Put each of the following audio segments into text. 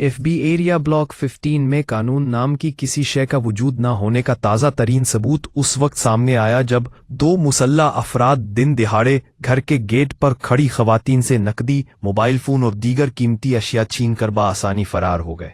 F B area block 15 میں قانون نام کی کسی شے کا وجود نہ ہونے کا تازہ ترین ثبوت اس وقت سامنے آیا جب دو مسلح افراد دن دہاڑے گھر کے گیٹ پر کھڑی خواتین سے نقدی، موبائل فون اور دیگر قیمتی اشیاء چھین کر بآسانی فرار ہو گئے۔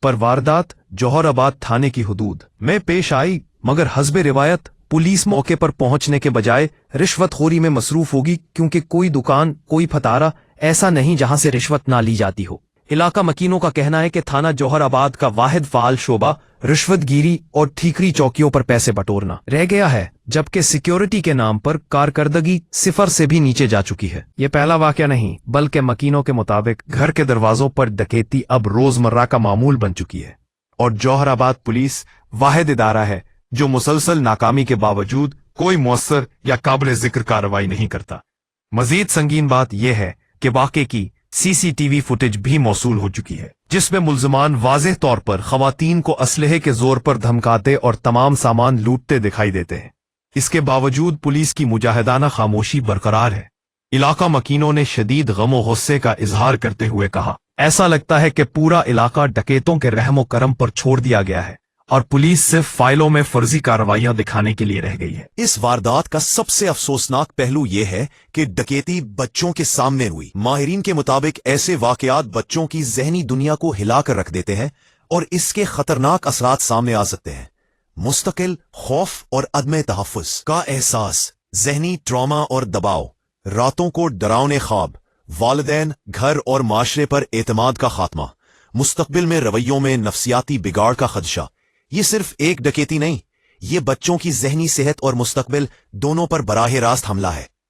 پر واردات جوہر آباد تھانے کی حدود میں پیش آئی، مگر حسب روایت پولیس موقع پر پہنچنے کے بجائے رشوت خوری میں مصروف ہوگی، کیونکہ کوئی دکان، کوئی پھتارا ایسا نہیں جہاں سے رشوت نہ لی جاتی ہو۔ علاقہ مکینوں کا کہنا ہے کہ تھانہ جوہر آباد کا واحد فعال شعبہ رشوت گیری اور ٹھیکری چوکیوں پر پیسے بٹورنا رہ گیا ہے، جبکہ سیکیورٹی کے نام پر کارکردگی صفر سے بھی نیچے جا چکی ہے۔ یہ پہلا واقعہ نہیں، بلکہ مکینوں کے مطابق گھر کے دروازوں پر ڈکیتی اب روزمرہ کا معمول بن چکی ہے، اور جوہر آباد پولیس واحد ادارہ ہے جو مسلسل ناکامی کے باوجود کوئی مؤثر یا قابل ذکر کارروائی نہیں کرتا۔ مزید سنگین بات یہ ہے کہ واقعے کی سی سی ٹی وی فوٹیج بھی موصول ہو چکی ہے، جس میں ملزمان واضح طور پر خواتین کو اسلحے کے زور پر دھمکاتے اور تمام سامان لوٹتے دکھائی دیتے ہیں۔ اس کے باوجود پولیس کی مجاہدانہ خاموشی برقرار ہے۔ علاقہ مکینوں نے شدید غم و غصے کا اظہار کرتے ہوئے کہا، ایسا لگتا ہے کہ پورا علاقہ ڈکیتوں کے رحم و کرم پر چھوڑ دیا گیا ہے اور پولیس صرف فائلوں میں فرضی کارروائیاں دکھانے کے لیے رہ گئی ہے۔ اس واردات کا سب سے افسوسناک پہلو یہ ہے کہ ڈکیتی بچوں کے سامنے ہوئی۔ ماہرین کے مطابق ایسے واقعات بچوں کی ذہنی دنیا کو ہلا کر رکھ دیتے ہیں اور اس کے خطرناک اثرات سامنے آ سکتے ہیں۔ مستقل خوف اور عدم تحفظ کا احساس، ذہنی ٹراما اور دباؤ، راتوں کو ڈراؤنے خواب، والدین، گھر اور معاشرے پر اعتماد کا خاتمہ، مستقبل میں رویوں میں نفسیاتی بگاڑ کا خدشہ۔ یہ صرف ایک ڈکیتی نہیں، یہ بچوں کی ذہنی صحت اور مستقبل دونوں پر براہ راست حملہ ہے۔